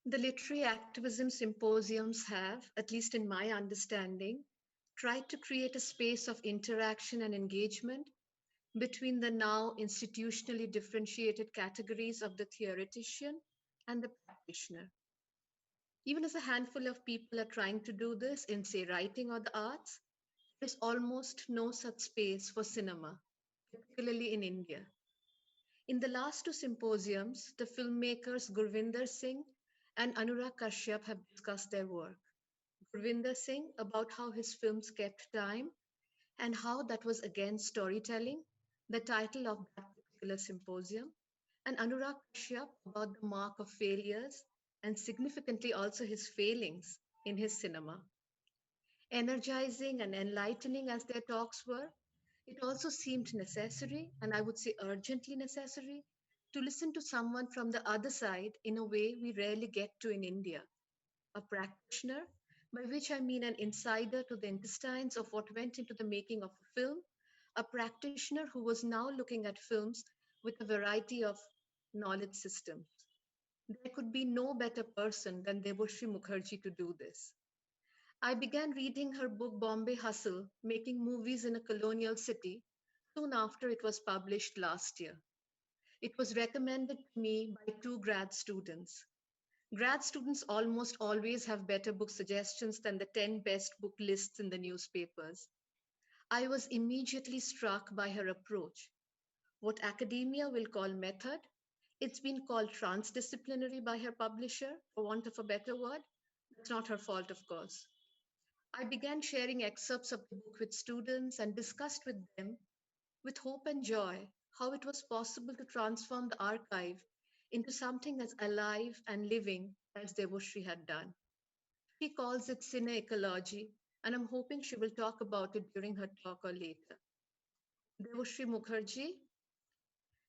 The literary activism symposiums have, at least in my understanding, tried to create a space of interaction and engagement between the now institutionally differentiated categories of the theoretician and the practitioner. Even as a handful of people are trying to do this in, say, writing or the arts, there is almost no such space for cinema, particularly in India. In the last two symposiums, the filmmakers Gurvinder Singh and Anurag Kashyap have discussed their work. Gurvinder Singh about how his films kept time and how that was again storytelling, the title of that particular symposium, and Anurag Kashyap about the mark of failures and significantly also his failings in his cinema. Energizing and enlightening as their talks were, it also seemed necessary, and I would say urgently necessary, to listen to someone from the other side in a way we rarely get to in India, a practitioner, by which I mean an insider to the intestines of what went into the making of a film, a practitioner who was now looking at films with a variety of knowledge systems. There could be no better person than Debashri Mukherjee to do this. I began reading her book Bombay Hustle, Making Movies in a Colonial City, soon after it was published last year. It was recommended to me by two grad students. Grad students almost always have better book suggestions than the 10 best book lists in the newspapers. I was immediately struck by her approach. What academia will call method, it's been called transdisciplinary by her publisher, for want of a better word. That's not her fault, of course. I began sharing excerpts of the book with students and discussed with them, with hope and joy, how it was possible to transform the archive into something as alive and living as Devoshri had done. She calls it cine ecology, and I'm hoping she will talk about it during her talk or later. Devoshri Mukherjee,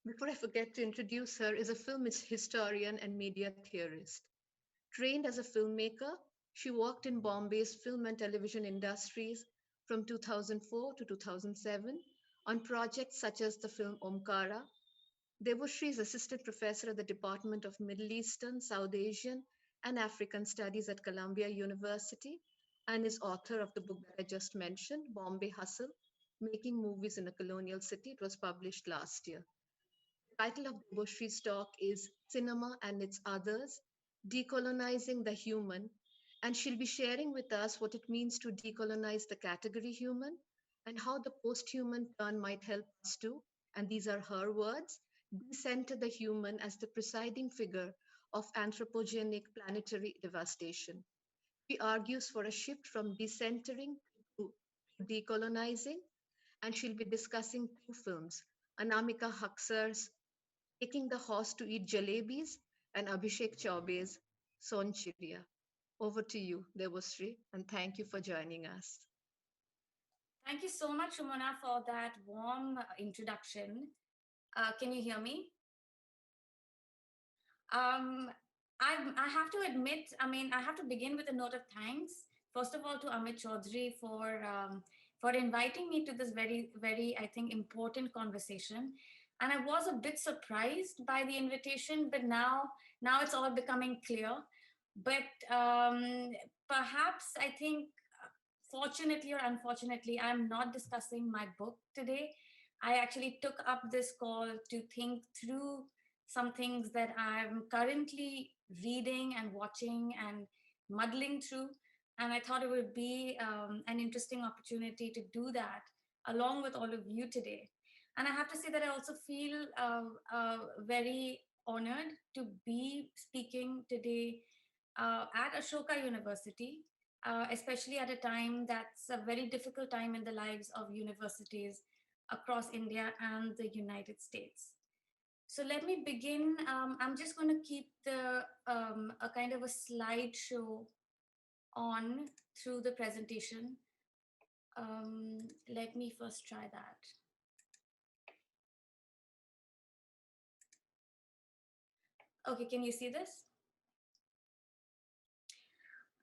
before I forget to introduce her, is a film historian and media theorist. Trained as a filmmaker, she worked in Bombay's film and television industries from 2004 to 2007 on projects such as the film Omkara. Devoshri is assistant professor at the Department of Middle Eastern, South Asian, and African Studies at Columbia University and is author of the book that I just mentioned, Bombay Hustle, Making Movies in a Colonial City. It was published last year. The title of Devoshri's talk is Cinema and Its Others, Decolonizing the Human, and she'll be sharing with us what it means to decolonize the category human and how the post-human turn might help us to, and these are her words, decenter the human as the presiding figure of anthropogenic planetary devastation. She argues for a shift from decentering to decolonizing, and she'll be discussing two films, Anamika Haksar's Taking the Horse to Eat Jalebis and Abhishek Chaube's Sonchiriya. Over to you, Devasri, and thank you for joining us. Thank you so much, Shumana, for that warm introduction. Can you hear me? Um, I have to admit, I have to begin with a note of thanks. First of all, to Amit Chaudhary for inviting me to this very, very, I think, important conversation. And I was a bit surprised by the invitation, but now it's all becoming clear. But perhaps I think, fortunately or unfortunately, I'm not discussing my book today. I actually took up this call to think through some things that I'm currently reading and watching and muddling through. And I thought it would be an interesting opportunity to do that along with all of you today. And I have to say that I also feel very honored to be speaking today at Ashoka University, especially at a time that's a very difficult time in the lives of universities across India and the United States. So let me begin. I'm just going to keep a kind of a slideshow on through the presentation. Let me first try that. Okay, can you see this?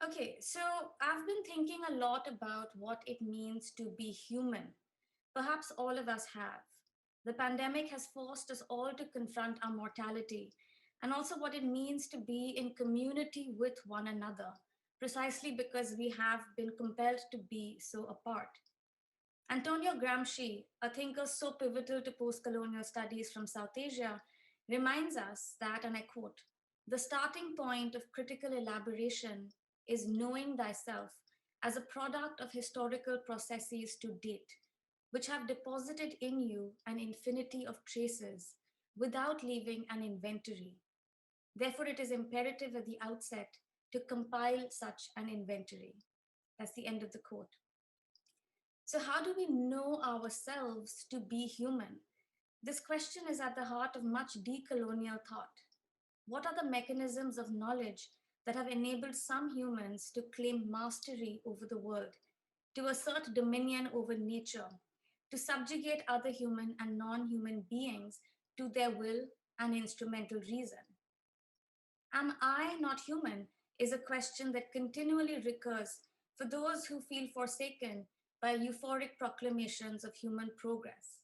Okay, so I've been thinking a lot about what it means to be human. Perhaps all of us have. The pandemic has forced us all to confront our mortality and also what it means to be in community with one another, precisely because we have been compelled to be so apart. Antonio Gramsci, a thinker so pivotal to post colonial studies from South Asia, reminds us that, and I quote, the starting point of critical elaboration is knowing thyself as a product of historical processes to date, which have deposited in you an infinity of traces without leaving an inventory. Therefore, it is imperative at the outset to compile such an inventory. That's the end of the quote. So, how do we know ourselves to be human? This question is at the heart of much decolonial thought. What are the mechanisms of knowledge that have enabled some humans to claim mastery over the world, to assert dominion over nature, to subjugate other human and non human beings to their will and instrumental reason? Am I not human? Is a question that continually recurs for those who feel forsaken by euphoric proclamations of human progress.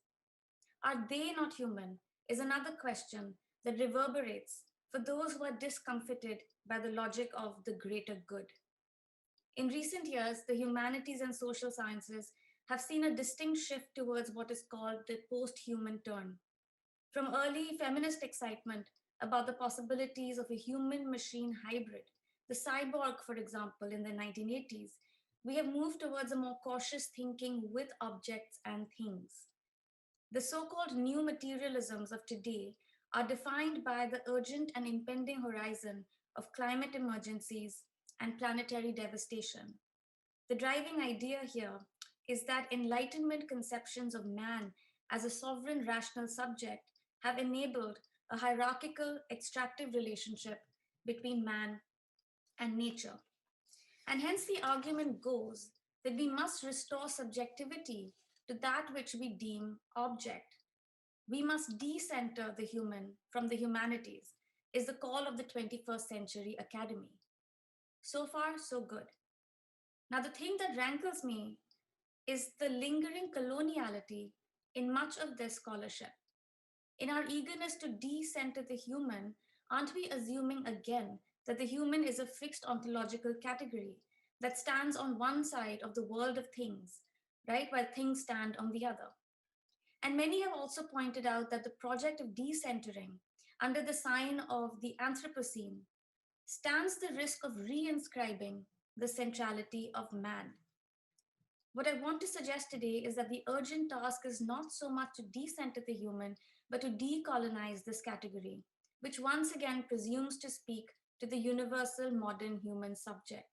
Are they not human? Is another question that reverberates for those who are discomfited by the logic of the greater good. In recent years, the humanities and social sciences have seen a distinct shift towards what is called the post human turn. From early feminist excitement about the possibilities of a human machine hybrid, the cyborg, for example, in the 1980s, we have moved towards a more cautious thinking with objects and things. The so called new materialisms of today are defined by the urgent and impending horizon of climate emergencies and planetary devastation. The driving idea here is that Enlightenment conceptions of man as a sovereign rational subject have enabled a hierarchical extractive relationship between man and nature. And hence the argument goes that we must restore subjectivity to that which we deem object. We must decenter the human from the humanities, is the call of the 21st century academy. So far, so good. Now, the thing that rankles me is the lingering coloniality in much of this scholarship. In our eagerness to decenter the human, aren't we assuming again that the human is a fixed ontological category that stands on one side of the world of things, right, while things stand on the other? And many have also pointed out that the project of decentering under the sign of the Anthropocene stands the risk of reinscribing the centrality of man. What I want to suggest today is that the urgent task is not so much to decenter the human, but to decolonize this category, which once again presumes to speak to the universal modern human subject.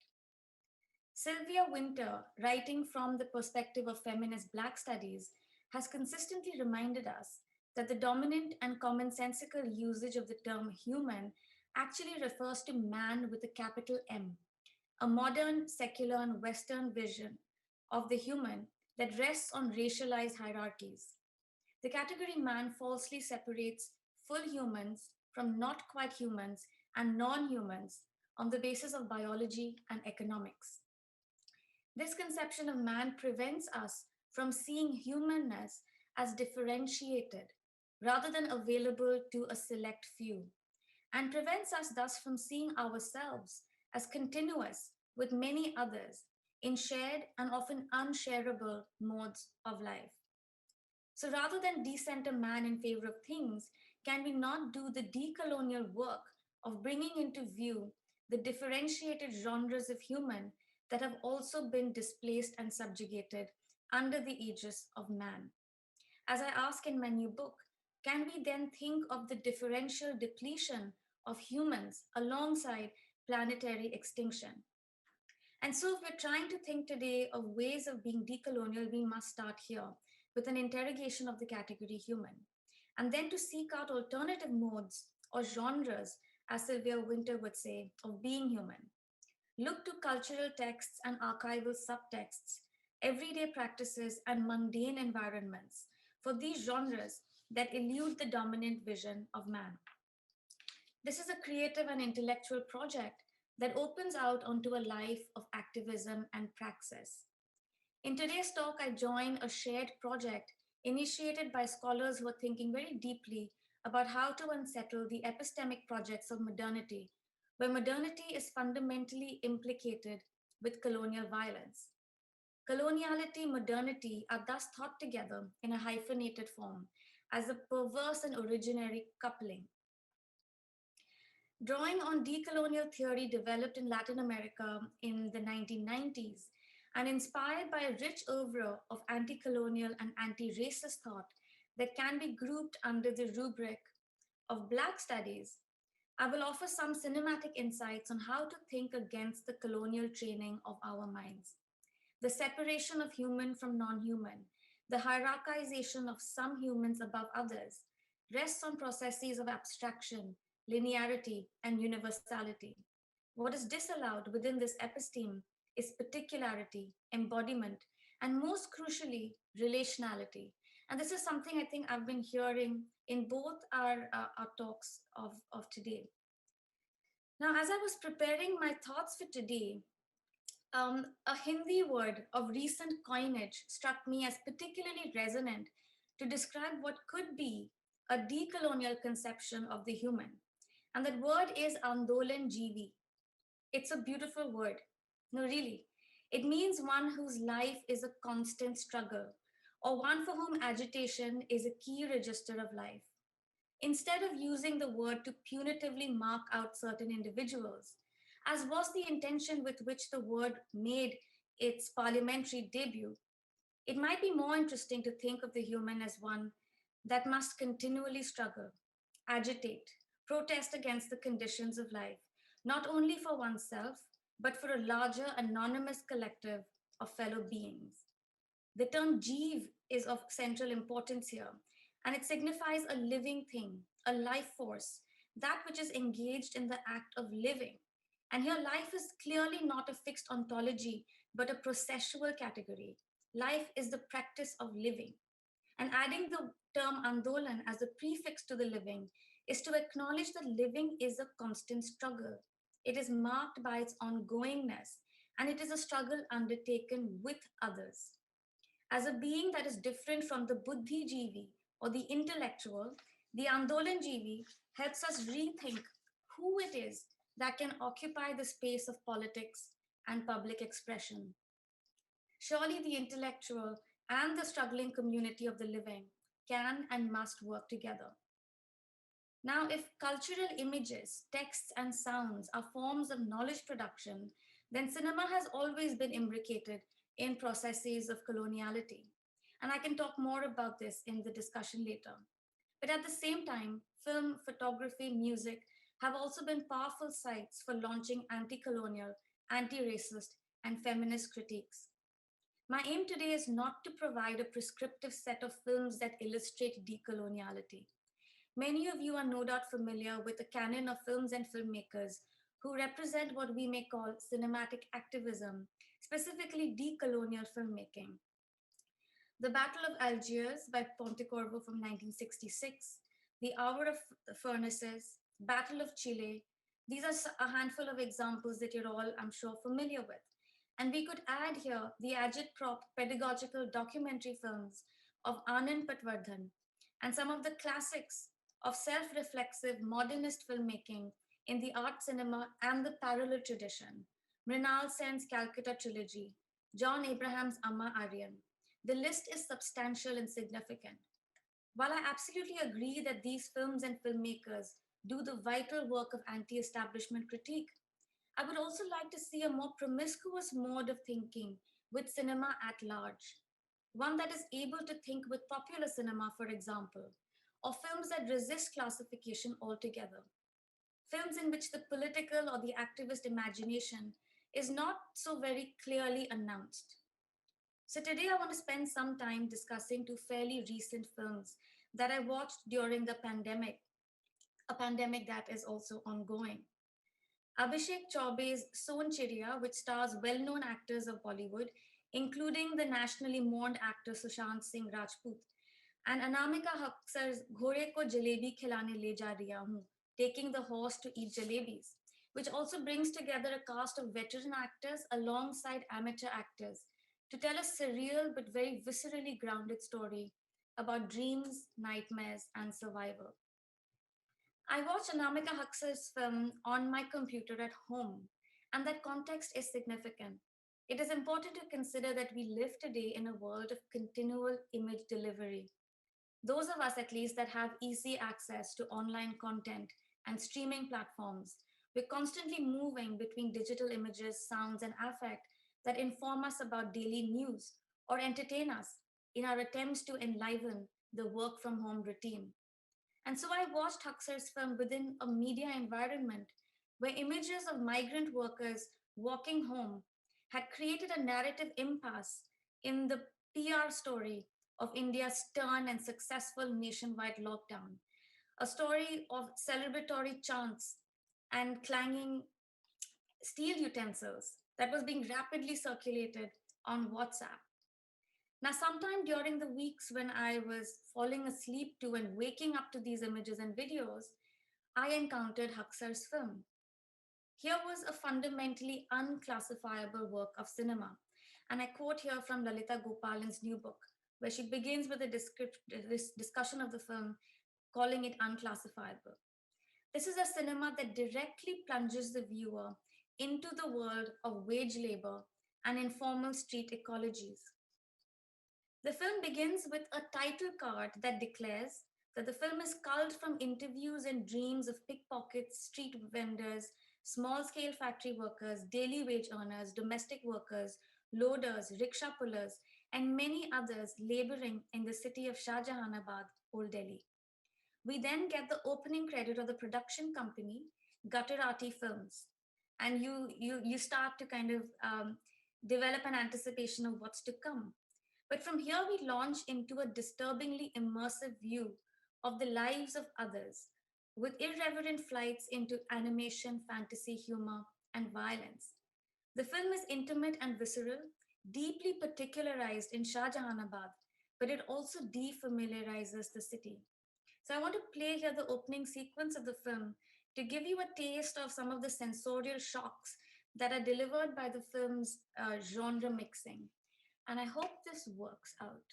Sylvia Wynter, writing from the perspective of feminist Black studies, has consistently reminded us that the dominant and commonsensical usage of the term human actually refers to man with a capital M, a modern, secular, and Western vision of the human that rests on racialized hierarchies. The category man falsely separates full humans from not quite humans and non humans on the basis of biology and economics. This conception of man prevents us from seeing humanness as differentiated rather than available to a select few, and prevents us thus from seeing ourselves as continuous with many others in shared and often unshareable modes of life. So rather than decenter man in favor of things, can we not do the decolonial work of bringing into view the differentiated genres of human that have also been displaced and subjugated under the aegis of man? As I ask in my new book, can we then think of the differential depletion of humans alongside planetary extinction? And so, if we're trying to think today of ways of being decolonial, we must start here with an interrogation of the category human, and then to seek out alternative modes or genres, as Sylvia Wynter would say, of being human. Look to cultural texts and archival subtexts, everyday practices, and mundane environments for these genres that elude the dominant vision of man. This is a creative and intellectual project that opens out onto a life of activism and praxis. In today's talk, I join a shared project initiated by scholars who are thinking very deeply about how to unsettle the epistemic projects of modernity, where modernity is fundamentally implicated with colonial violence. Coloniality, modernity are thus thought together in a hyphenated form as a perverse and originary coupling. Drawing on decolonial theory developed in Latin America in the 1990s and inspired by a rich oeuvre of anti colonial and anti racist thought that can be grouped under the rubric of Black studies, I will offer some cinematic insights on how to think against the colonial training of our minds. The separation of human from non human, the hierarchization of some humans above others, rests on processes of abstraction, linearity, and universality. What is disallowed within this episteme is particularity, embodiment, and most crucially, relationality. And this is something I think I've been hearing in both our talks of today. Now, as I was preparing my thoughts for today, a Hindi word of recent coinage struck me as particularly resonant to describe what could be a decolonial conception of the human. And that word is Andolan Jeevi. It's a beautiful word. No, really. It means one whose life is a constant struggle, or one for whom agitation is a key register of life. Instead of using the word to punitively mark out certain individuals, as was the intention with which the word made its parliamentary debut, it might be more interesting to think of the human as one that must continually struggle, agitate, protest against the conditions of life, not only for oneself, but for a larger anonymous collective of fellow beings. The term jeev is of central importance here, and it signifies a living thing, a life force, that which is engaged in the act of living. And here, life is clearly not a fixed ontology, but a processual category. Life is the practice of living. And adding the term andolan as a prefix to the living is to acknowledge that living is a constant struggle. It is marked by its ongoingness, and it is a struggle undertaken with others. As a being that is different from the buddhijeevi or the intellectual, the Andolanjeevi helps us rethink who it is that can occupy the space of politics and public expression. Surely the intellectual and the struggling community of the living can and must work together. Now, if cultural images, texts, and sounds are forms of knowledge production, then cinema has always been imbricated in processes of coloniality. And I can talk more about this in the discussion later. But at the same time, film, photography, music have also been powerful sites for launching anti colonial, anti racist, and feminist critiques. My aim today is not to provide a prescriptive set of films that illustrate decoloniality. Many of you are no doubt familiar with the canon of films and filmmakers who represent what we may call cinematic activism, specifically decolonial filmmaking. The Battle of Algiers by Pontecorvo from 1966, The Hour of Furnaces, Battle of Chile. These are a handful of examples that you're all, I'm sure, familiar with. And we could add here the agitprop pedagogical documentary films of Anand Patwardhan and some of the classics of self-reflexive modernist filmmaking in the art cinema and the parallel tradition. Mrinal Sen's Calcutta trilogy, John Abraham's Amma Aryan. The list is substantial and significant. While I absolutely agree that these films and filmmakers do the vital work of anti establishment critique, I would also like to see a more promiscuous mode of thinking with cinema at large. One that is able to think with popular cinema, for example, or films that resist classification altogether. Films in which the political or the activist imagination is not so very clearly announced. So today I want to spend some time discussing two fairly recent films that I watched during the pandemic, a pandemic that is also ongoing. Abhishek Chaube's Son Chiriya, which stars well-known actors of Bollywood, including the nationally mourned actor Sushant Singh Rajput, and Anamika Haksar's Ghode ko jalebi khilane le ja riya hoon, taking the horse to eat jalebis, which also brings together a cast of veteran actors alongside amateur actors to tell a surreal but very viscerally grounded story about dreams, nightmares, and survival. I watched Anamika Hux's film on my computer at home, and that context is significant. It is important to consider that we live today in a world of continual image delivery. Those of us, at least, that have easy access to online content and streaming platforms, we're constantly moving between digital images, sounds, and affect that inform us about daily news or entertain us in our attempts to enliven the work from home routine. And so I watched Huxer's film within a media environment where images of migrant workers walking home had created a narrative impasse in the PR story of India's stern and successful nationwide lockdown, a story of celebratory chants and clanging steel utensils that was being rapidly circulated on WhatsApp. Now, sometime during the weeks when I was falling asleep to and waking up to these images and videos, I encountered Huxar's film. Here was a fundamentally unclassifiable work of cinema. And I quote here from Lalita Gopalan's new book, where she begins with a this discussion of the film, calling it unclassifiable. This is a cinema that directly plunges the viewer into the world of wage labor and informal street ecologies. The film begins with a title card that declares that the film is culled from interviews and dreams of pickpockets, street vendors, small scale factory workers, daily wage earners, domestic workers, loaders, rickshaw pullers, and many others laboring in the city of Shah Jahanabad, Old Delhi. We then get the opening credit of the production company, Gutterati Films, and you start to kind of develop an anticipation of what's to come. But from here, we launch into a disturbingly immersive view of the lives of others, with irreverent flights into animation, fantasy, humor, and violence. The film is intimate and visceral, deeply particularized in Shah Jahanabad, but it also defamiliarizes the city. So I want to play here the opening sequence of the film to give you a taste of some of the sensorial shocks that are delivered by the film's genre mixing. And I hope this works out.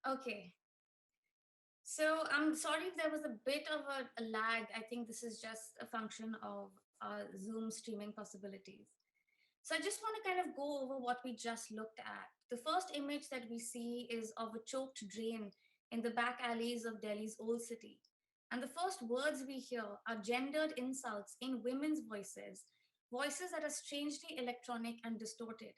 Okay. So I'm sorry if there was a bit of a lag. I think this is just a function of Zoom streaming possibilities. So I just want to kind of go over what we just looked at. The first image that we see is of a choked drain in the back alleys of Delhi's old city. And the first words we hear are gendered insults in women's voices, voices that are strangely electronic and distorted.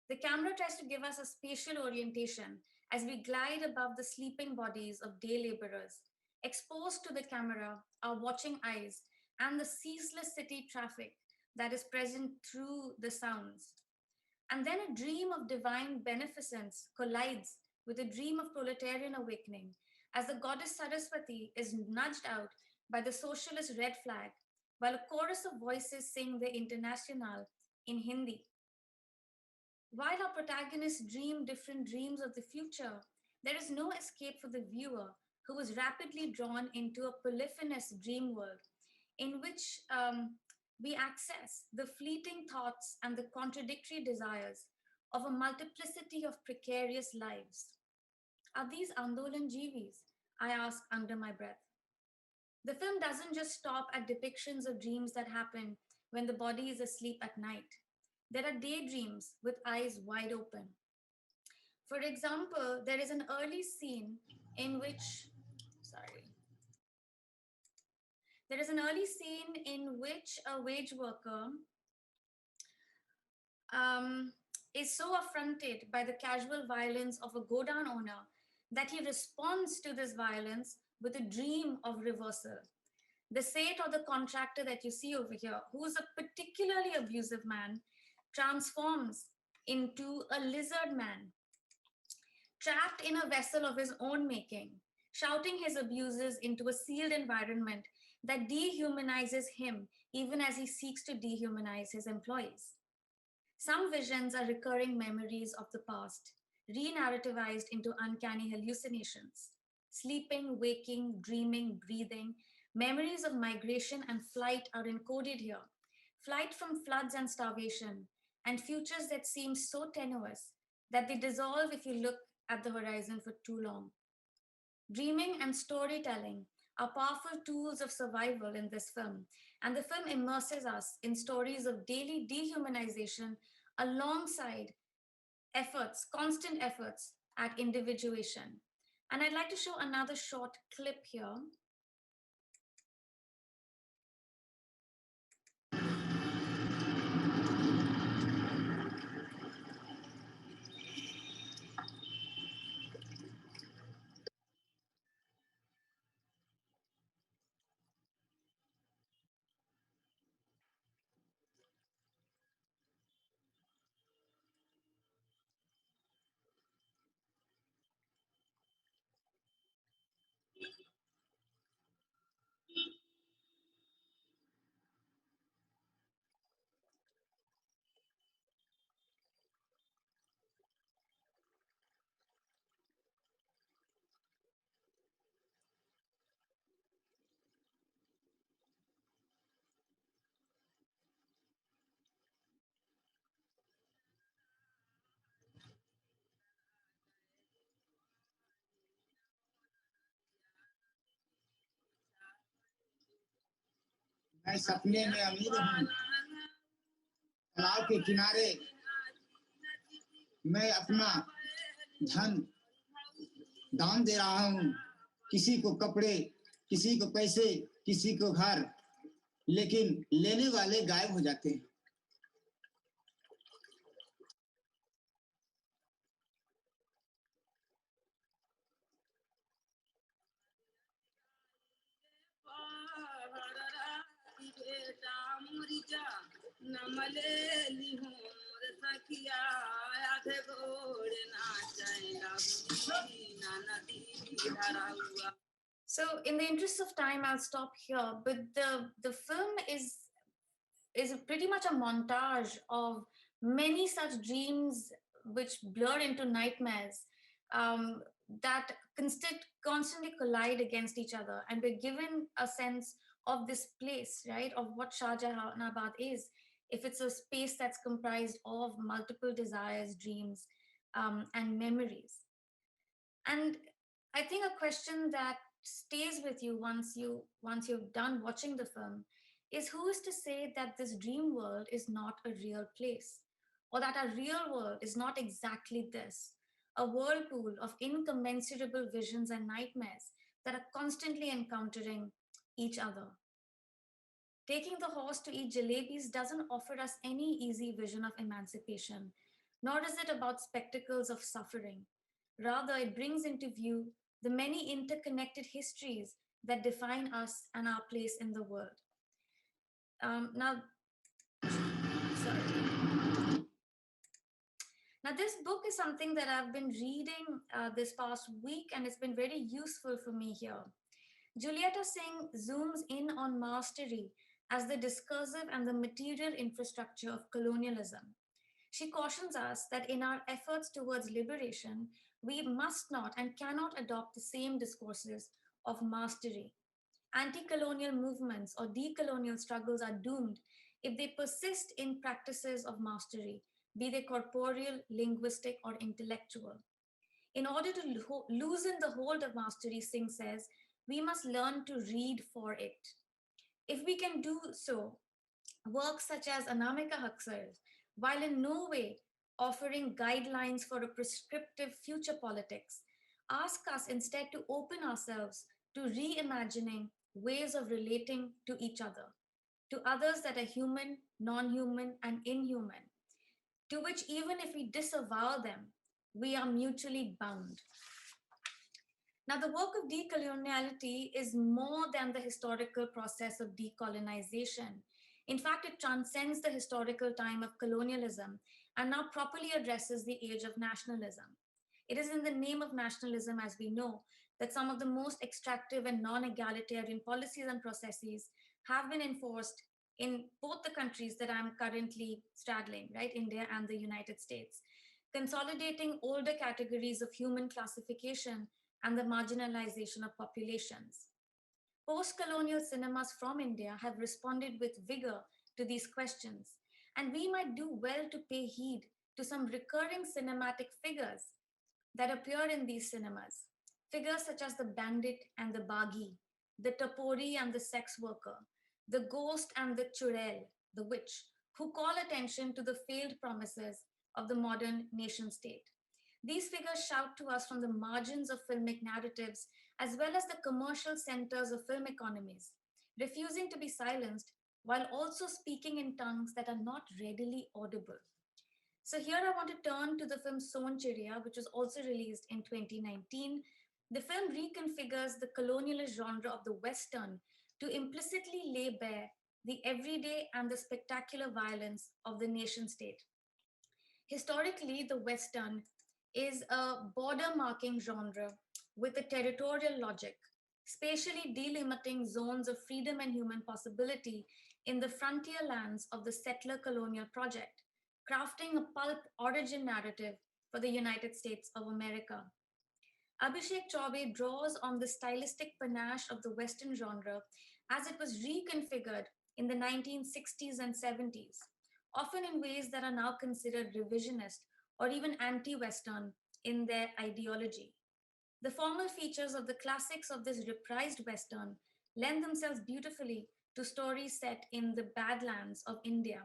The camera tries to give us a spatial orientation as we glide above the sleeping bodies of day laborers. Exposed to the camera are watching eyes and the ceaseless city traffic that is present through the sounds. And then a dream of divine beneficence collides with a dream of proletarian awakening as the goddess Saraswati is nudged out by the socialist red flag while a chorus of voices sing the International in Hindi. While our protagonists dream different dreams of the future, there is no escape for the viewer who is rapidly drawn into a polyphonous dream world in which we access the fleeting thoughts and the contradictory desires of a multiplicity of precarious lives. Are these Andolan Jeevis? I ask under my breath. The film doesn't just stop at depictions of dreams that happen when the body is asleep at night. There are daydreams with eyes wide open. For example, there is an early scene in which, sorry, there is an early scene in which a wage worker um, is so affronted by the casual violence of a godown owner that he responds to this violence with a dream of reversal. The Seth or the contractor that you see over here, who is a particularly abusive man, transforms into a lizard man, trapped in a vessel of his own making, shouting his abuses into a sealed environment that dehumanizes him even as he seeks to dehumanize his employees. Some visions are recurring memories of the past, re-narrativized into uncanny hallucinations. Sleeping, waking, dreaming, breathing, memories of migration and flight are encoded here. Flight from floods and starvation, and futures that seem so tenuous that they dissolve if you look at the horizon for too long. Dreaming and storytelling are powerful tools of survival in this film, and the film immerses us in stories of daily dehumanization alongside efforts, constant efforts at individuation. And I'd like to show another short clip here. मैं सपने में अमीर हूँ, तालाब के किनारे मैं अपना धन दान दे रहा हूँ, किसी को कपड़े, किसी को पैसे, किसी को घर, लेकिन लेने वाले गायब हो जाते हैं। So in the interest of time, I'll stop here. But the film is pretty much a montage of many such dreams which blur into nightmares, um, that constantly collide against each other. And we're given a sense of this place, right, of what Shah Jahanabad is, if it's a space that's comprised of multiple desires, dreams, and memories. And I think a question that stays with you once you've done watching the film is, who is to say that this dream world is not a real place, or that our real world is not exactly this, a whirlpool of incommensurable visions and nightmares that are constantly encountering each other. Taking the horse to eat jalebis doesn't offer us any easy vision of emancipation, nor is it about spectacles of suffering. Rather, it brings into view the many interconnected histories that define us and our place in the world. Now, sorry. Now, this book is something that I've been reading this past week, and it's been very useful for me here. Julieta Singh zooms in on mastery as the discursive and the material infrastructure of colonialism. She cautions us that in our efforts towards liberation, we must not and cannot adopt the same discourses of mastery. Anti colonial movements or decolonial struggles are doomed if they persist in practices of mastery, be they corporeal, linguistic, or intellectual. In order to loosen the hold of mastery, Singh says, we must learn to read for it. If we can do so, works such as Anamika Huxley's, while in no way offering guidelines for a prescriptive future politics, ask us instead to open ourselves to reimagining ways of relating to each other, to others that are human, non human, and inhuman, to which, even if we disavow them, we are mutually bound. Now, the work of decoloniality is more than the historical process of decolonization. In fact, it transcends the historical time of colonialism and now properly addresses the age of nationalism. It is in the name of nationalism, as we know, that some of the most extractive and non egalitarian policies and processes have been enforced in both the countries that I'm currently straddling, right, India and the United States, consolidating older categories of human classification and the marginalization of populations. Post colonial cinemas from India have responded with vigor to these questions, and we might do well to pay heed to some recurring cinematic figures that appear in these cinemas. Figures such as the bandit and the bagi, the tapori and the sex worker, the ghost and the churel, the witch, who call attention to the failed promises of the modern nation state. These figures shout to us from the margins of filmic narratives as well as the commercial centers of film economies, refusing to be silenced while also speaking in tongues that are not readily audible. So here I want to turn to the film Son Chiriya, which was also released in 2019. The film reconfigures the colonialist genre of the Western to implicitly lay bare the everyday and the spectacular violence of the nation state. Historically, the Western is a border marking genre with a territorial logic, spatially delimiting zones of freedom and human possibility in the frontier lands of the settler colonial project, crafting a pulp origin narrative for the United States of America. Abhishek Chaubey draws on the stylistic panache of the Western genre as it was reconfigured in the 1960s and 70s, often in ways that are now considered revisionist or even anti Western in their ideology. The formal features of the classics of this reprised Western lend themselves beautifully to stories set in the Badlands of India,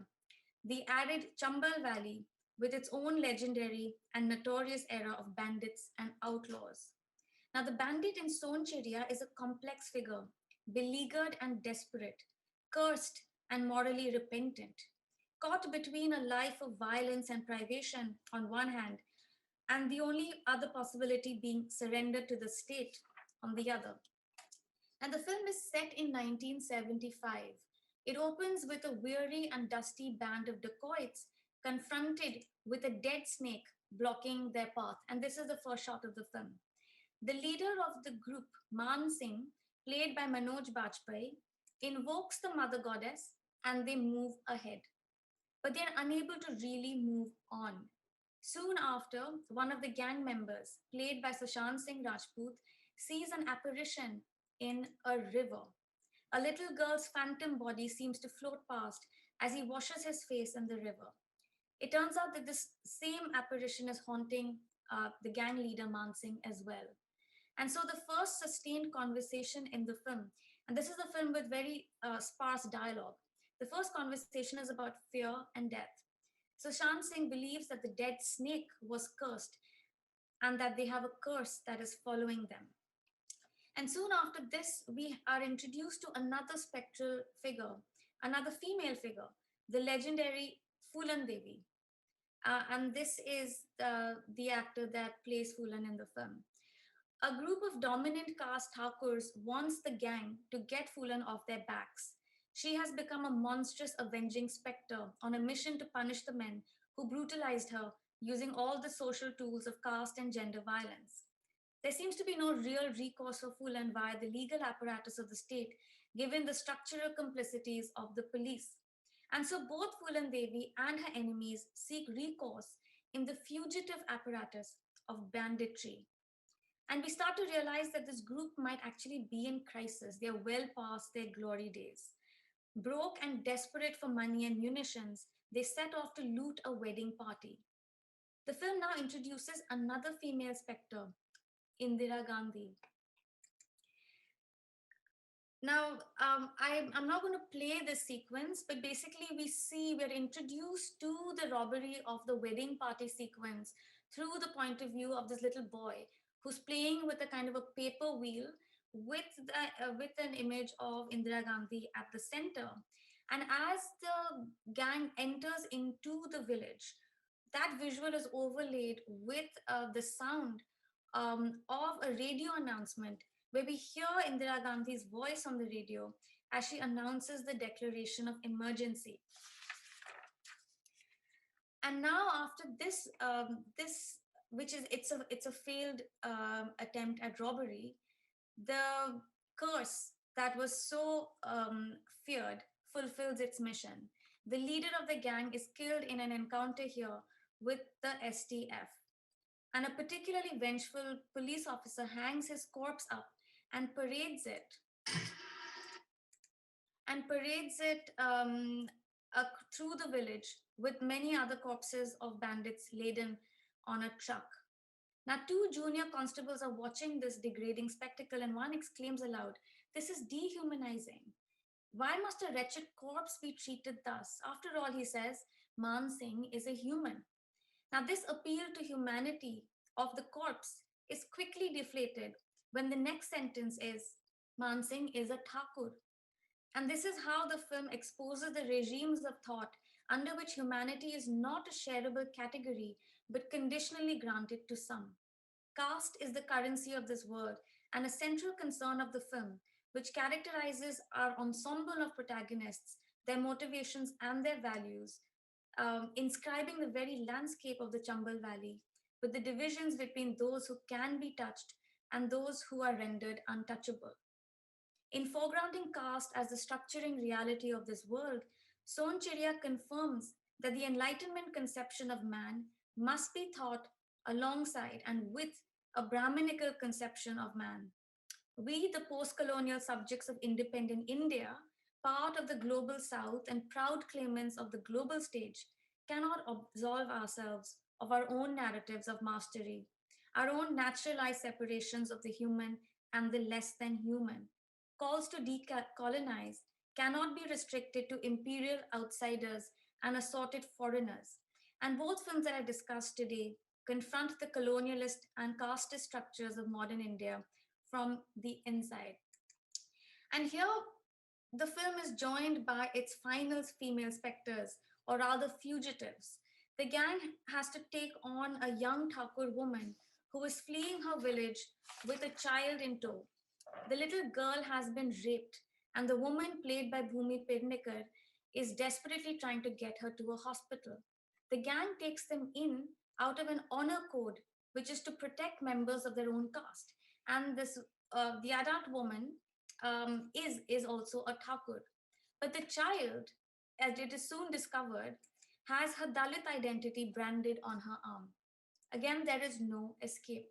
the arid Chambal Valley with its own legendary and notorious era of bandits and outlaws. Now, the bandit in Son Chiriya is a complex figure, beleaguered and desperate, cursed and morally repentant, caught between a life of violence and privation on one hand, and the only other possibility being surrender to the state on the other. And the film is set in 1975. It opens with a weary and dusty band of dacoits confronted with a dead snake blocking their path. And this is the first shot of the film. The leader of the group, Man Singh, played by Manoj Bajpayee, invokes the mother goddess and they move ahead. But they're unable to really move on. Soon after, one of the gang members, played by Sushant Singh Rajput, sees an apparition in a river. A little girl's phantom body seems to float past as he washes his face in the river. It turns out that this same apparition is haunting the gang leader Man Singh as well. And so the first sustained conversation in the film, and this is a film with very sparse dialogue, the first conversation is about fear and death. So Shan Singh believes that the dead snake was cursed and that they have a curse that is following them. And soon after this, we are introduced to another spectral figure, another female figure, the legendary Phulan Devi. And this is the actor that plays Phulan in the film. A group of dominant caste Thakurs wants the gang to get Phulan off their backs. She has become a monstrous avenging spectre on a mission to punish the men who brutalized her using all the social tools of caste and gender violence. There seems to be no real recourse for Phulan via the legal apparatus of the state, given the structural complicities of the police. And so both Phulan Devi and her enemies seek recourse in the fugitive apparatus of banditry. And we start to realize that this group might actually be in crisis. They're well past their glory days. Broke and desperate for money and munitions, they set off to loot a wedding party. The film now introduces another female spectre, Indira Gandhi. Now, I'm not going to play this sequence, but basically we're introduced to the robbery of the wedding party sequence through the point of view of this little boy who's playing with a kind of a paper wheel with an image of Indira Gandhi at the center. And as the gang enters into the village, that visual is overlaid with the sound of a radio announcement where we hear Indira Gandhi's voice on the radio as she announces the declaration of emergency. And now, after this, it's a failed attempt at robbery. The curse that was so feared fulfills its mission. The leader of the gang is killed in an encounter here with the STF. And a particularly vengeful police officer hangs his corpse up and parades it through the village with many other corpses of bandits laden on a truck. Now, two junior constables are watching this degrading spectacle, and one exclaims aloud, "This is dehumanizing. Why must a wretched corpse be treated thus? After all," he says, "Man Singh is a human." Now, this appeal to humanity of the corpse is quickly deflated when the next sentence is, "Man Singh is a Thakur." And this is how the film exposes the regimes of thought under which humanity is not a shareable category, but conditionally granted to some. Caste is the currency of this world and a central concern of the film, which characterizes our ensemble of protagonists, their motivations and their values, inscribing the very landscape of the Chambal Valley with the divisions between those who can be touched and those who are rendered untouchable. In foregrounding caste as the structuring reality of this world, Sonchiriya confirms that the Enlightenment conception of man must be thought alongside and with a Brahminical conception of man. We, the post-colonial subjects of independent India, part of the global South and proud claimants of the global stage, cannot absolve ourselves of our own narratives of mastery, our own naturalized separations of the human and the less than human. Calls to decolonize cannot be restricted to imperial outsiders and assorted foreigners. And both films that I discussed today confront the colonialist and casteist structures of modern India from the inside. And here, the film is joined by its final female specters, or rather fugitives. The gang has to take on a young Thakur woman who is fleeing her village with a child in tow. The little girl has been raped, and the woman, played by Bhumi Pednekar, is desperately trying to get her to a hospital. The gang takes them in out of an honor code, which is to protect members of their own caste. And the adult woman is also a Thakur. But the child, as it is soon discovered, has her Dalit identity branded on her arm. Again, there is no escape.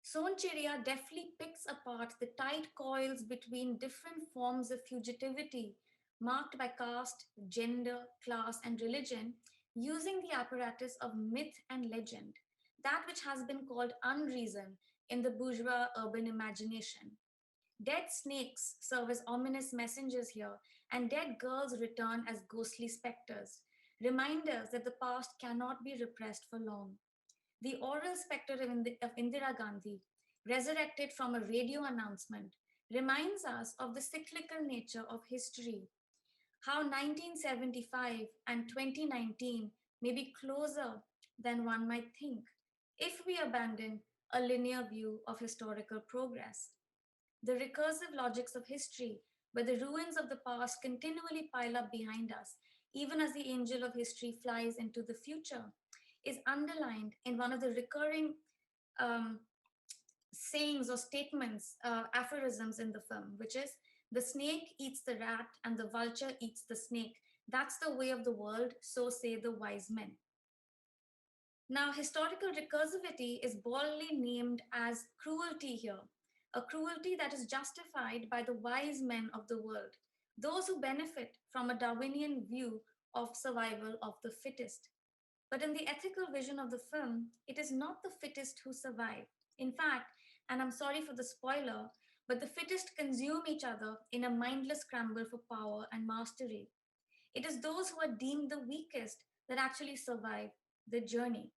Soncheria deftly picks apart the tight coils between different forms of fugitivity marked by caste, gender, class, and religion, using the apparatus of myth and legend, that which has been called unreason in the bourgeois urban imagination. Dead snakes serve as ominous messengers here, and dead girls return as ghostly specters, reminders that the past cannot be repressed for long. The oral spectre of Indira Gandhi, resurrected from a radio announcement, reminds us of the cyclical nature of history, how 1975 and 2019 may be closer than one might think if we abandon a linear view of historical progress. The recursive logics of history, where the ruins of the past continually pile up behind us, even as the angel of history flies into the future, is underlined in one of the recurring um, sayings or statements, aphorisms in the film, which is the snake eats the rat and the vulture eats the snake. That's the way of the world, so say the wise men. Now, historical recursivity is boldly named as cruelty here, a cruelty that is justified by the wise men of the world, those who benefit from a Darwinian view of survival of the fittest. But in the ethical vision of the film, it is not the fittest who survive. In fact, and I'm sorry for the spoiler, but the fittest consume each other in a mindless scramble for power and mastery. It is those who are deemed the weakest that actually survive the journey.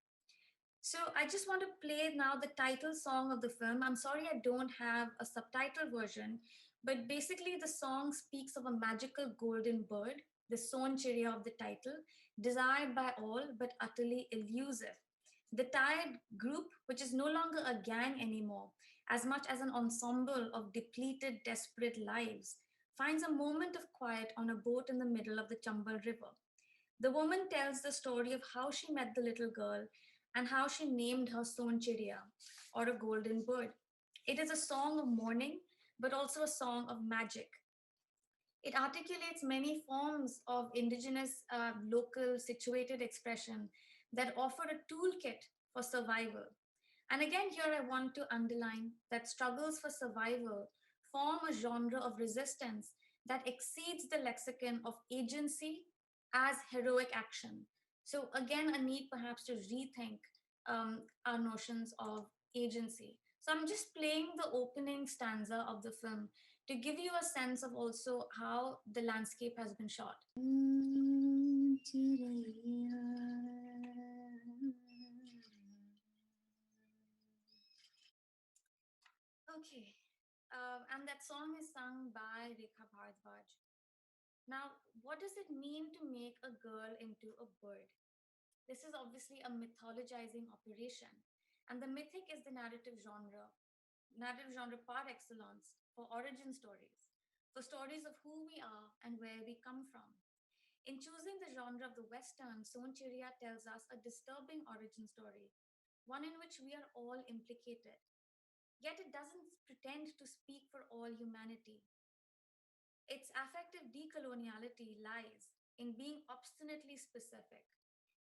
So I just want to play now the title song of the film. I'm sorry I don't have a subtitle version, but basically the song speaks of a magical golden bird, the Soncheria of the title, desired by all but utterly elusive. The tired group, which is no longer a gang anymore, as much as an ensemble of depleted, desperate lives, finds a moment of quiet on a boat in the middle of the Chambal River. The woman tells the story of how she met the little girl and how she named her Soncheria, or a golden bird. It is a song of mourning, but also a song of magic. It articulates many forms of indigenous, local, situated expression that offer a toolkit for survival. And again, here I want to underline that struggles for survival form a genre of resistance that exceeds the lexicon of agency as heroic action. So, again, a need perhaps to rethink our notions of agency. So, I'm just playing the opening stanza of the film to give you a sense of also how the landscape has been shot. Okay, and that song is sung by Rekha Bharadwaj. Now, what does it mean to make a girl into a bird? This is obviously a mythologizing operation, and the mythic is the narrative genre par excellence for origin stories, for stories of who we are and where we come from. In choosing the genre of the Western, Soncheria tells us a disturbing origin story, one in which we are all implicated. Yet it doesn't pretend to speak for all humanity. Its affective decoloniality lies in being obstinately specific,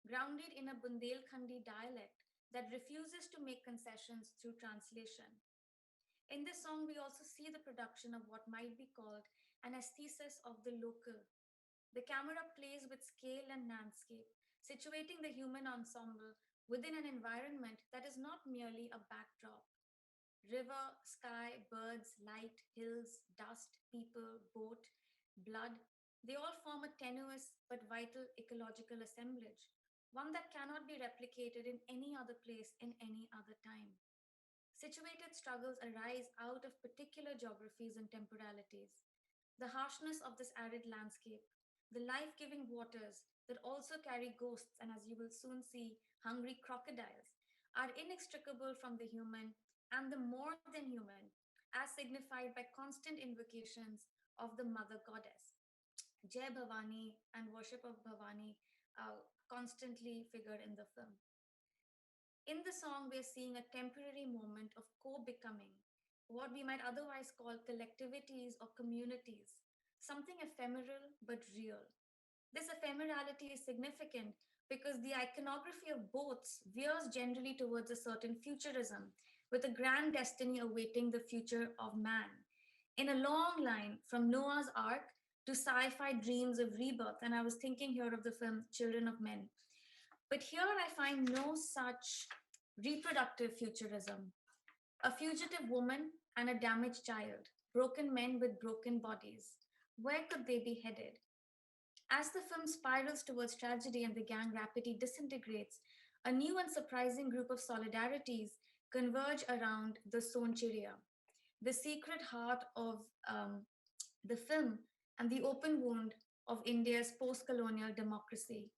grounded in a Bundelkhandi dialect that refuses to make concessions through translation. In this song, we also see the production of what might be called an aesthesis of the local. The camera plays with scale and landscape, situating the human ensemble within an environment that is not merely a backdrop. River, sky, birds, light, hills, dust, people, boat, blood, they all form a tenuous but vital ecological assemblage, one that cannot be replicated in any other place in any other time. Situated struggles arise out of particular geographies and temporalities. The harshness of this arid landscape, the life giving waters that also carry ghosts, and as you will soon see, hungry crocodiles, are inextricable from the human and the more than human, as signified by constant invocations of the mother goddess. Jai Bhavani and worship of Bhavani constantly figure in the film. In the song, we're seeing a temporary moment of co becoming what we might otherwise call collectivities or communities, something ephemeral but real. This ephemerality is significant because the iconography of boats veers generally towards a certain futurism, with a grand destiny awaiting the future of man. In a long line from Noah's Ark to sci fi dreams of rebirth, and I was thinking here of the film Children of Men. But here I find no such reproductive futurism. A fugitive woman and a damaged child, broken men with broken bodies. Where could they be headed? As the film spirals towards tragedy and the gang rapidly disintegrates, a new and surprising group of solidarities converge around the Sonchiria, the secret heart of the film and the open wound of India's post colonial democracy.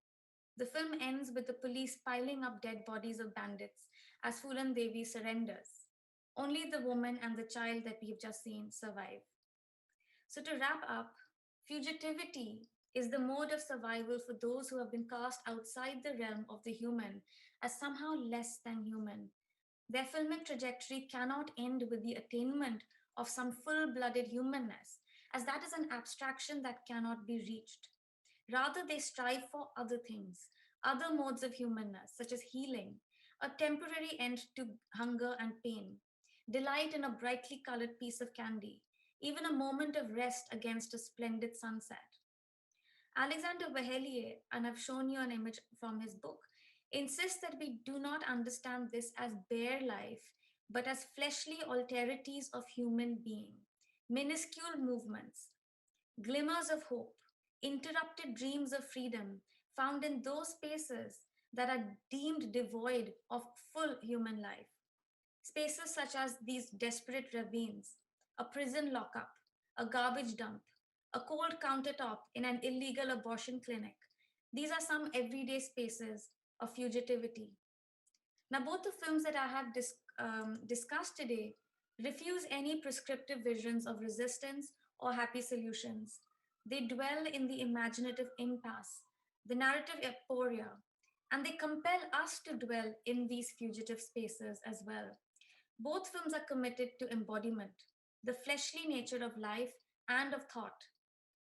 The film ends with the police piling up dead bodies of bandits as Fulan Devi surrenders. Only the woman and the child that we've just seen survive. So, to wrap up, fugitivity is the mode of survival for those who have been cast outside the realm of the human as somehow less than human. Their filmic trajectory cannot end with the attainment of some full blooded humanness, as that is an abstraction that cannot be reached. Rather, they strive for other things, other modes of humanness, such as healing, a temporary end to hunger and pain, delight in a brightly colored piece of candy, even a moment of rest against a splendid sunset. Alexander Vahelier, and I've shown you an image from his book, insists that we do not understand this as bare life, but as fleshly alterities of human being, minuscule movements, glimmers of hope, interrupted dreams of freedom found in those spaces that are deemed devoid of full human life. Spaces such as these desperate ravines, a prison lockup, a garbage dump, a cold countertop in an illegal abortion clinic. These are some everyday spaces of fugitivity. Now, both the films that I have discussed today refuse any prescriptive visions of resistance or happy solutions. They dwell in the imaginative impasse, the narrative aporia, and they compel us to dwell in these fugitive spaces as well. Both films are committed to embodiment, the fleshly nature of life and of thought.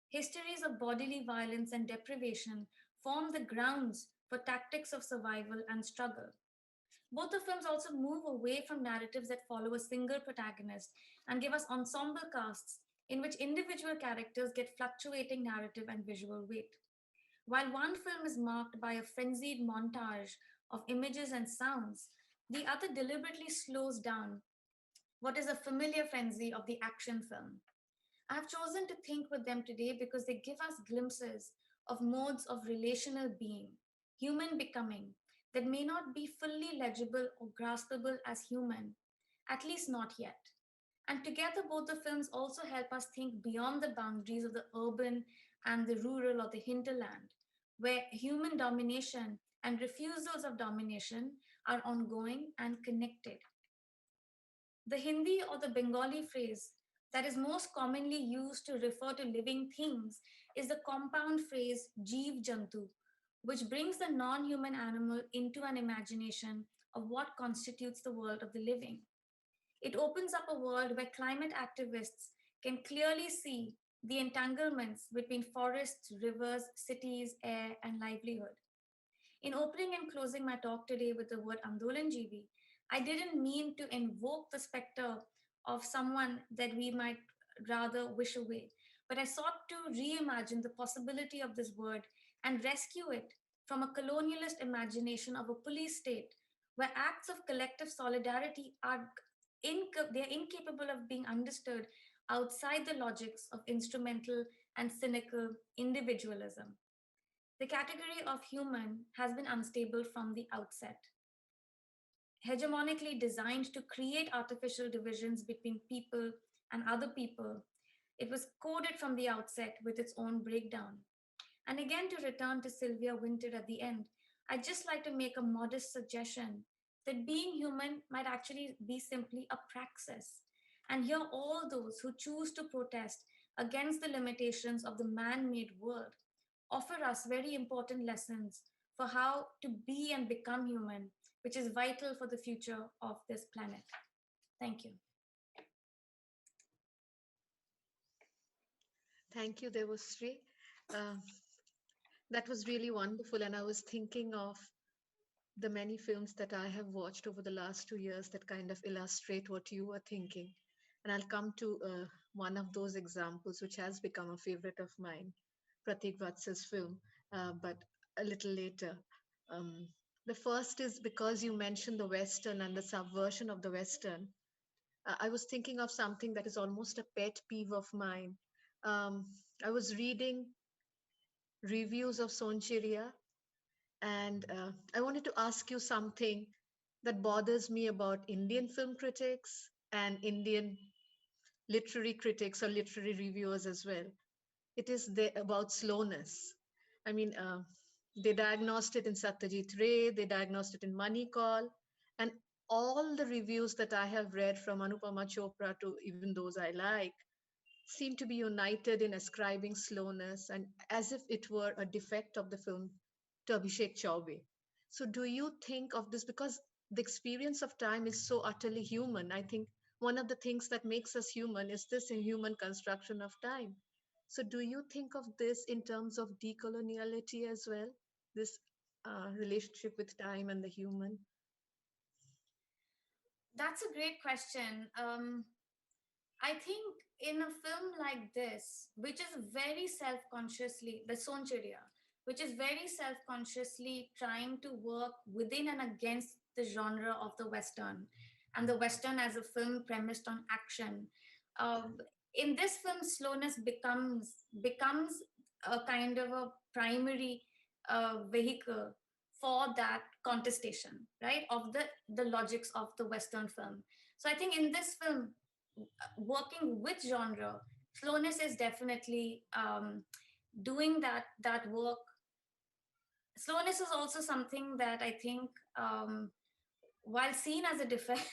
Histories of bodily violence and deprivation form the grounds for tactics of survival and struggle. Both the films also move away from narratives that follow a single protagonist and give us ensemble casts in which individual characters get fluctuating narrative and visual weight. While one film is marked by a frenzied montage of images and sounds, the other deliberately slows down what is a familiar frenzy of the action film. I have chosen to think with them today because they give us glimpses of modes of relational being, human becoming, that may not be fully legible or graspable as human, at least not yet. And together, both the films also help us think beyond the boundaries of the urban and the rural or the hinterland, where human domination and refusals of domination are ongoing and connected. The Hindi or the Bengali phrase that is most commonly used to refer to living things is the compound phrase Jeev Jantu, which brings the non human animal into an imagination of what constitutes the world of the living. It opens up a world where climate activists can clearly see the entanglements between forests, rivers, cities, air, and livelihood. In opening and closing my talk today with the word Andolanjeevi, I didn't mean to invoke the specter of someone that we might rather wish away, but I sought to reimagine the possibility of this word and rescue it from a colonialist imagination of a police state where acts of collective solidarity are they're incapable of being understood outside the logics of instrumental and cynical individualism. The category of human has been unstable from the outset, hegemonically designed to create artificial divisions between people and other people. It was coded from the outset with its own breakdown. And again, to return to Sylvia Winter at the end, I'd just like to make a modest suggestion that being human might actually be simply a praxis. And here, all those who choose to protest against the limitations of the man made world offer us very important lessons for how to be and become human, which is vital for the future of this planet. Thank you. Thank you, Devasri. Uh, that was really wonderful. And I was thinking of the many films that I have watched over the last 2 years that kind of illustrate what you were thinking. And I'll come to one of those examples, which has become a favorite of mine, Pratik Vatsal's film, but a little later. Um, the first is because you mentioned the Western and the subversion of the Western. I was thinking of something that is almost a pet peeve of mine. Um, I was reading reviews of Soncheria, and I wanted to ask you something that bothers me about Indian film critics and Indian literary critics or literary reviewers as well. It is about slowness. I mean, they diagnosed it in Satyajit Ray, they diagnosed it in Moneyball, and all the reviews that I have read from Anupama Chopra to even those I like seem to be united in ascribing slowness and as if it were a defect of the film to Abhishek Chaubey. So, do you think of this because the experience of time is so utterly human? I think one of the things that makes us human is this inhuman construction of time. So, do you think of this in terms of decoloniality as well? This relationship with time and the human? That's a great question. I think in a film like this, which is very self-consciously, the Soncheria, which is very self-consciously trying to work within and against the genre of the Western, and the Western as a film premised on action. Um, in this film, slowness becomes a kind of a primary vehicle for that contestation, right, of the logics of the Western film. So I think in this film, working with genre, slowness is definitely doing that work. Slowness is also something that I think, while seen as a defect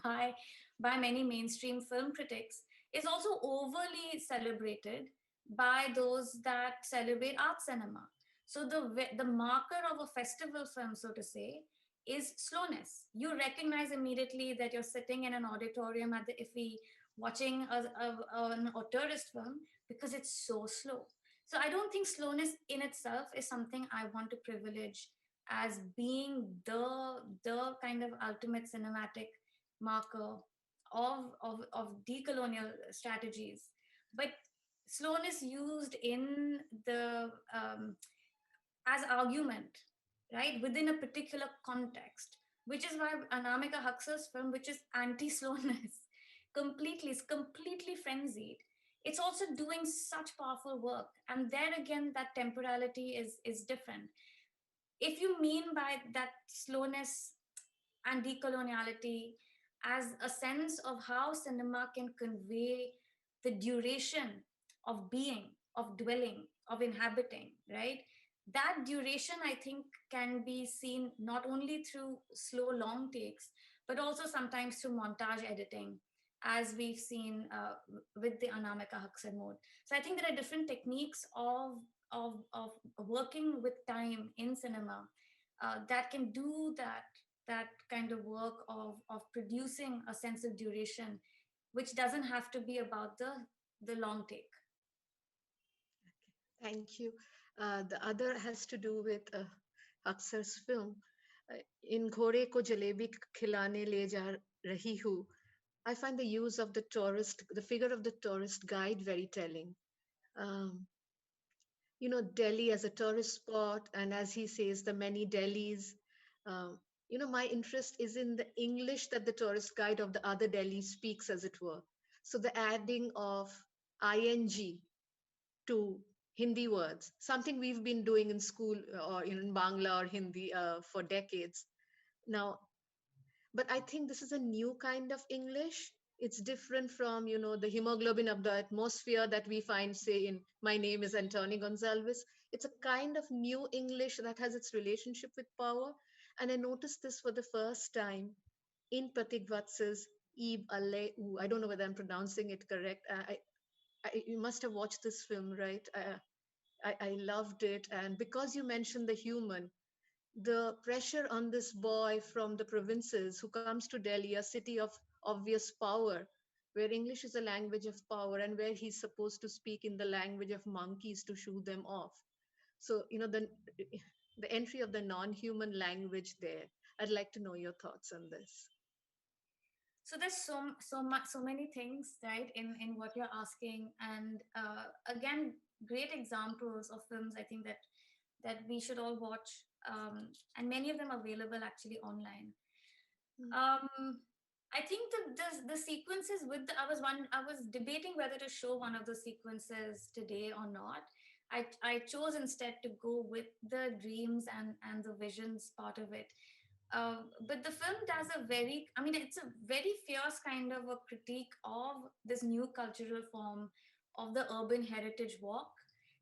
by many mainstream film critics, is also overly celebrated by those that celebrate art cinema. So the marker of a festival film, so to say, is slowness. You recognize immediately that you're sitting in an auditorium at the IFFI watching a tourist film because it's so slow. So I don't think slowness in itself is something I want to privilege as being the kind of ultimate cinematic marker of decolonial strategies. But slowness used in the as argument, right, within a particular context, which is why Anamika Huxer's film, which is anti-slowness, is completely frenzied. It's also doing such powerful work, and there again, that temporality is different. If you mean by that slowness and decoloniality as a sense of how cinema can convey the duration of being, of dwelling, of inhabiting, right? That duration, I think, can be seen not only through slow, long takes, but also sometimes through montage editing, as we've seen with the Anamika Huxer mode. So I think there are different techniques of working with time in cinema that can do that kind of work of producing a sense of duration, which doesn't have to be about the long take. Thank you. The other has to do with Aksar's film. In Ghode ko jalebi khilane le ja rahi hu, I find the use of the figure of the tourist guide very telling. Um, Delhi as a tourist spot, and as he says, the many Delhis. Um, my interest is in the English that the tourist guide of the other Delhi speaks, as it were. So the adding of ing to Hindi words, something we've been doing in school or in Bangla or Hindi for decades. Now, but I think this is a new kind of English. It's different from, the hemoglobin of the atmosphere that we find, say, in My Name is Anthony Gonzalez. It's a kind of new English that has its relationship with power. And I noticed this for the first time in Pratik Vatsal's Ib Alle. I don't know whether I'm pronouncing it correct. You must have watched this film, right? I loved it. And because you mentioned the human, the pressure on this boy from the provinces who comes to Delhi, a city of obvious power, where English is a language of power and where he's supposed to speak in the language of monkeys to shoo them off. So, the entry of the non-human language there. I'd like to know your thoughts on this. So there's so many things, right, in what you're asking, and again, great examples of films, I think, that we should all watch, and many of them available actually online. Mm. I think the sequences with I was debating whether to show one of the sequences today or not. I chose instead to go with the dreams and the visions part of it. But the film does I mean, it's a very fierce kind of a critique of this new cultural form of the urban heritage walk,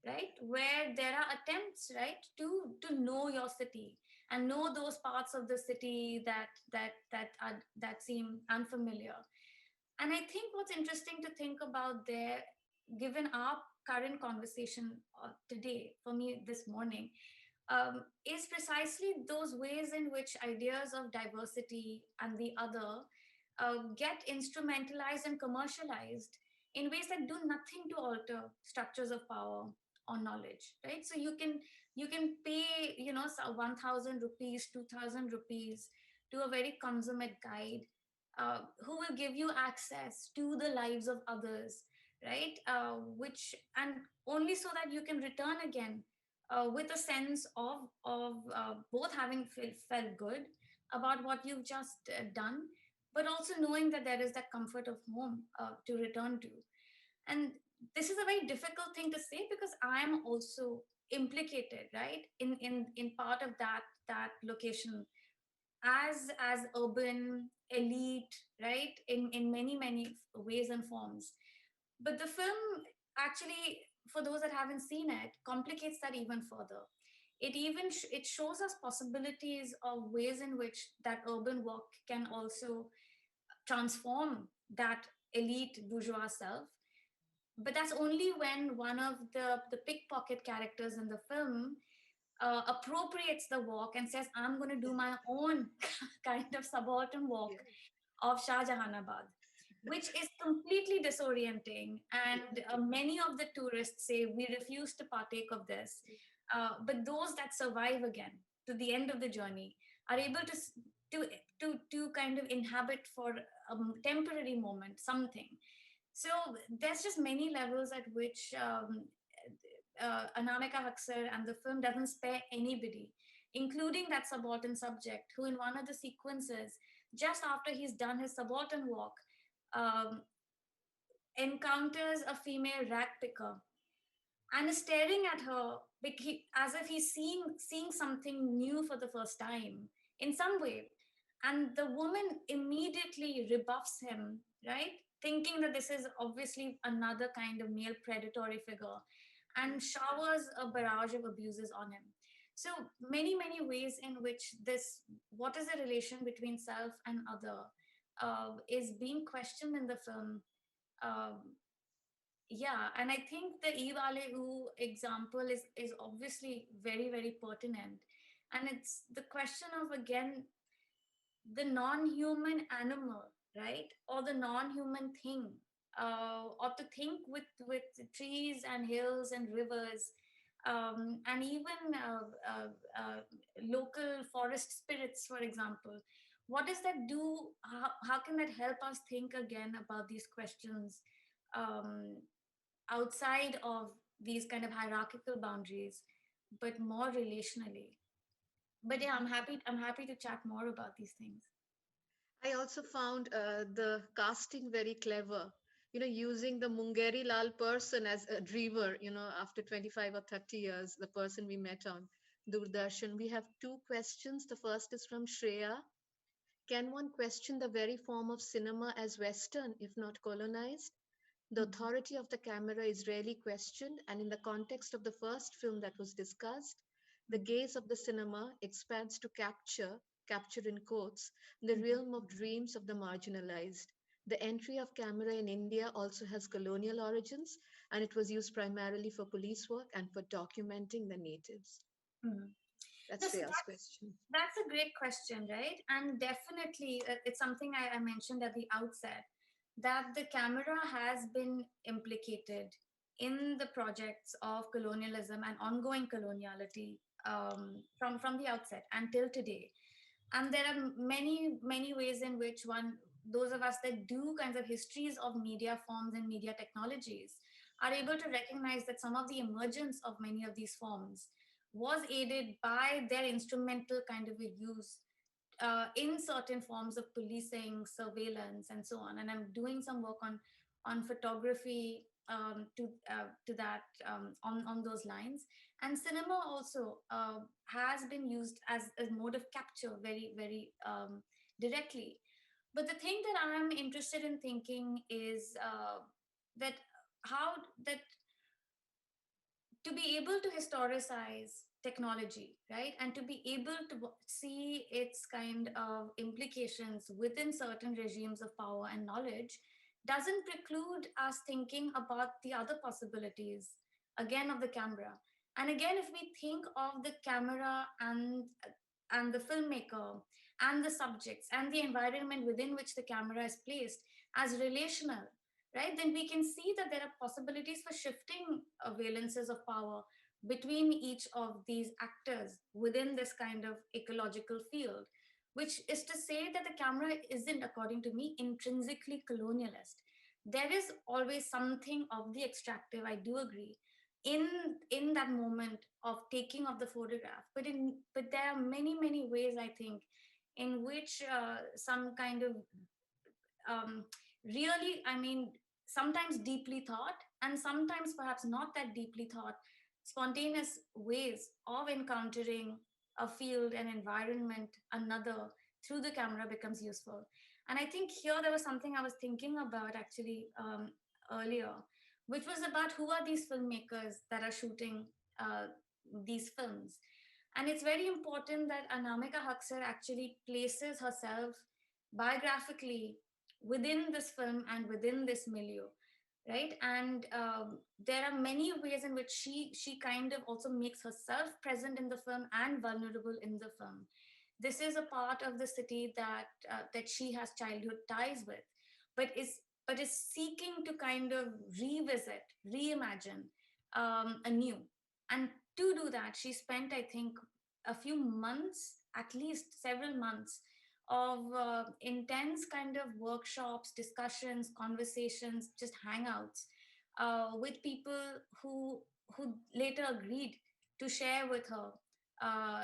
right? Where there are attempts, right, to know your city and know those parts of the city that seem unfamiliar. And I think what's interesting to think about there, given our current conversation today, for me this morning, is precisely those ways in which ideas of diversity and the other get instrumentalized and commercialized in ways that do nothing to alter structures of power or knowledge, right? So you can pay 1,000 rupees, 2,000 rupees to a very consummate guide who will give you access to the lives of others, right? Which and only so that you can return again with a sense of both having felt good about what you've just done, but also knowing that there is that comfort of home to return to. And this is a very difficult thing to say because I am also implicated, right, in part of that location as urban elite, right, in many ways and forms. But the film actually, for those that haven't seen it, complicates that even further. It shows us possibilities of ways in which that urban walk can also transform that elite bourgeois self. But that's only when one of the pickpocket characters in the film appropriates the walk and says, I'm going to do my own kind of subaltern walk of Shah Jahanabad, which is completely disorienting. And many of the tourists say, we refuse to partake of this. But those that survive again to the end of the journey are able to kind of inhabit for a temporary moment something. So there's just many levels at which Anamika Haksar and the film doesn't spare anybody, including that subaltern subject who, in one of the sequences, just after he's done his subaltern walk, um, encounters a female rag picker and is staring at her as if he's seeing something new for the first time in some way. And the woman immediately rebuffs him, right? Thinking that this is obviously another kind of male predatory figure, and showers a barrage of abuses on him. So many ways in which what is the relation between self and other, is being questioned in the film. Um, yeah, and I think the Eve Alehu example is obviously very pertinent, and it's the question of, again, the non-human animal, right, or the non-human thing, or to think with trees and hills and rivers, and even local forest spirits, for example. What does that do? How can that help us think again about these questions, um, outside of these kind of hierarchical boundaries, but more relationally? But yeah, I'm happy to chat more about these things. I also found the casting very clever. Using the Mungeri Lal person as a dreamer, after 25 or 30 years, the person we met on Doordarshan. We have two questions. The first is from Shreya. Can one question the very form of cinema as Western, if not colonized? The authority of the camera is rarely questioned, and in the context of the first film that was discussed, the gaze of the cinema expands to capture in quotes, the realm of dreams of the marginalized. The entry of camera in India also has colonial origins, and it was used primarily for police work and for documenting the natives. Mhm. That's No, so Shreya's question. that's a great question, right? And definitely, it's something I mentioned at the outset. that the camera has been implicated in the projects of colonialism and ongoing coloniality, from the outset until today. And there are many ways in which those of us that do kinds of histories of media forms and media technologies are able to recognize that some of the emergence of many of these forms was aided by their instrumental kind of a use in certain forms of policing, surveillance, and so on. And I'm doing some work on photography, to that, on those lines. And cinema also has been used as a mode of capture very directly. But the thing that I'm interested in thinking is that how that to be able to historicize technology, right, and to be able to see its kind of implications within certain regimes of power and knowledge doesn't preclude us thinking about the other possibilities again of the camera. And again, if we think of the camera and the filmmaker and the subjects and the environment within which the camera is placed as relational, right, then we can see that there are possibilities for shifting valences of power between each of these actors within this kind of ecological field, which is to say that the camera isn't, according to me, intrinsically colonialist. There is always something of the extractive, I do agree, in that moment of taking of the photograph, but there are many ways, I think, in which some kind of really, I mean, sometimes deeply thought, and sometimes perhaps not that deeply thought, spontaneous ways of encountering a field, an environment, another through the camera becomes useful. And I think here there was something I was thinking about actually, earlier, which was about who are these filmmakers that are shooting these films. And it's very important that Anamika Huxer actually places herself biographically within this film and within this milieu, right? And there are many ways in which she kind of also makes herself present in the film and vulnerable in the film. This is a part of the city that she has childhood ties with, but is seeking to kind of revisit, reimagine anew. And to do that, she spent, I think, a few months, at least several months, of intense kind of workshops, discussions, conversations, just hangouts with people who later agreed to share with her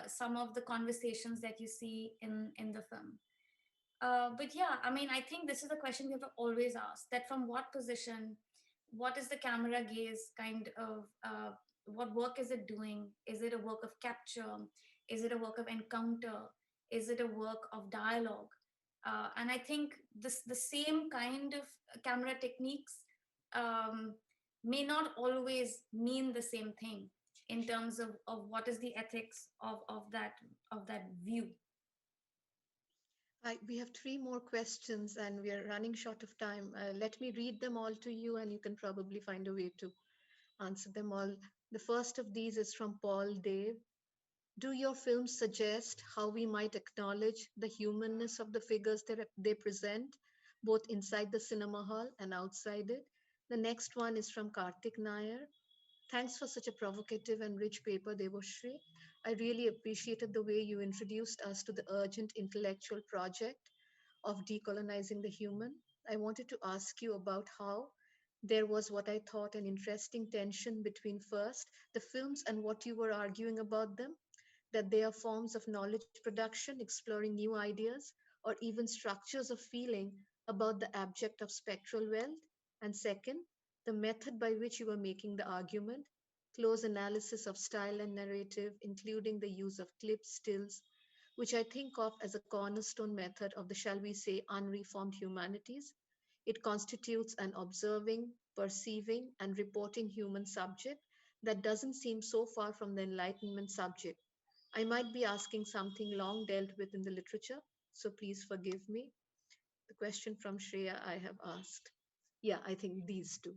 some of the conversations that you see in the film. But yeah, I mean, I think this is the question we have to always ask: that from what position, what is the camera gaze kind of, what work is it doing? Is it a work of capture? Is it a work of encounter? Is it a work of dialogue? And I think the same kind of camera techniques um, may not always mean the same thing in terms of what is the ethics of that view. We have three more questions and we are running short of time. Let me read them all to you and you can probably find a way to answer them all. The first of these is from Paul Dave. Do your films suggest how we might acknowledge the humanness of the figures that they present, both inside the cinema hall and outside it? The next one is from Karthik Nair. Thanks for such a provocative and rich paper, Devoshri. I really appreciated the way you introduced us to the urgent intellectual project of decolonizing the human. I wanted to ask you about how there was what I thought an interesting tension between first the films and what you were arguing about them, that they are forms of knowledge production, exploring new ideas, or even structures of feeling about the abject of spectral wealth. And second, the method by which you were making the argument, close analysis of style and narrative, including the use of clips, stills, which I think of as a cornerstone method of the, shall we say, unreformed humanities. It constitutes an observing, perceiving, and reporting human subject that doesn't seem so far from the Enlightenment subject. I might be asking something long dealt with in the literature, so please forgive me. The question from Shreya I have asked. Yeah, I think these two.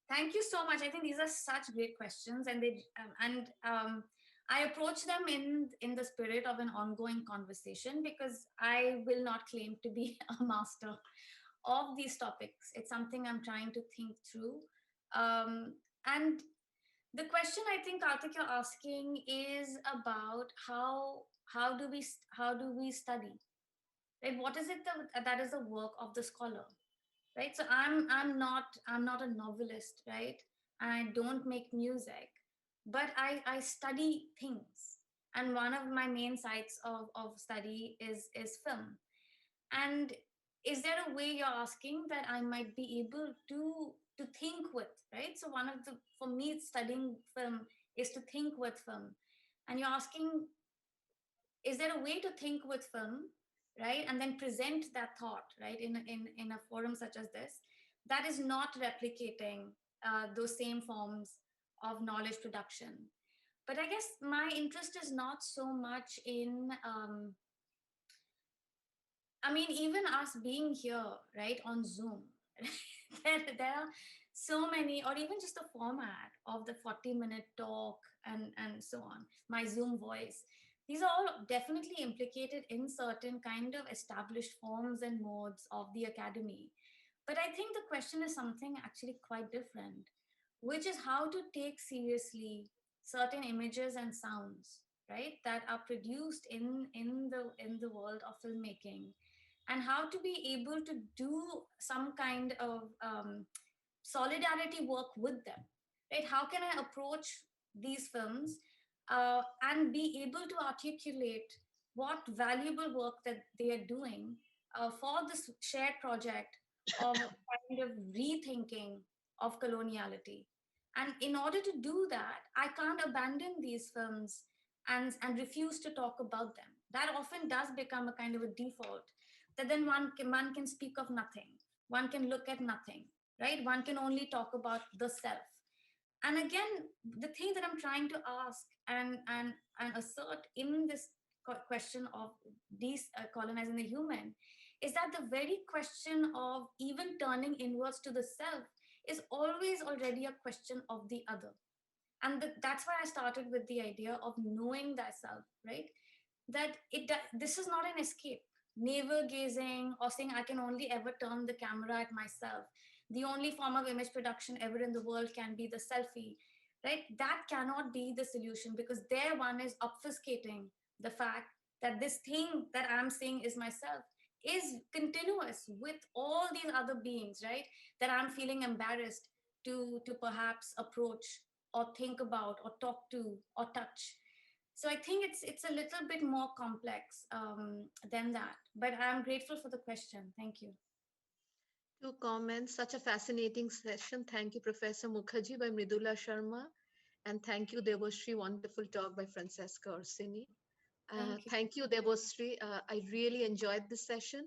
Thank you so much. I think these are such great questions, and I approach them in the spirit of an ongoing conversation, because I will not claim to be a master of these topics. It's something I'm trying to think through. And the question I think, Karthik, you're asking is about how do we study, right? What is it that is the work of the scholar, right? So I'm not a novelist, right? I don't make music, but I study things, and one of my main sites of study is film. And is there a way you're asking that I might be able to think with, right? So one of the, for me, studying film is to think with film. And you're asking, is there a way to think with film, right, and then present that thought, right, in a forum such as this, that is not replicating those same forms of knowledge production. But I guess my interest is not so much in I mean, even us being here, right, on Zoom, there are so many, or even just the format of the 40-minute talk and so on, my Zoom voice. These are all definitely implicated in certain kind of established forms and modes of the academy. But I think the question is something actually quite different, which is how to take seriously certain images and sounds, right, that are produced in the world of filmmaking, and how to be able to do some kind of solidarity work with them, right? How can I approach these films and be able to articulate what valuable work that they are doing for this shared project of kind of rethinking of coloniality. And in order to do that, I can't abandon these films and refuse to talk about them. That often does become a kind of a default, that then one can speak of nothing, one can look at nothing, right? One can only talk about the self. And again, the thing that I'm trying to ask and assert in this question of colonizing the human is that the very question of even turning inwards to the self is always already a question of the other. And that's why I started with the idea of knowing thyself, right? That this is not an escape, navel gazing or saying I can only ever turn the camera at myself, the only form of image production ever in the world can be the selfie, right? That cannot be the solution, because there one is obfuscating the fact that this thing that I'm saying is myself is continuous with all these other beings, right, that I'm feeling embarrassed to perhaps approach or think about or talk to or touch. So I think it's a little bit more complex than that. But I'm grateful for the question. Thank you. Two comments. Such a fascinating session. Thank you, Professor Mukherjee by Mridula Sharma. And thank you, Deboshree. Wonderful talk by Francesca Orsini. Thank you. Thank you, Deboshree. I really enjoyed this session.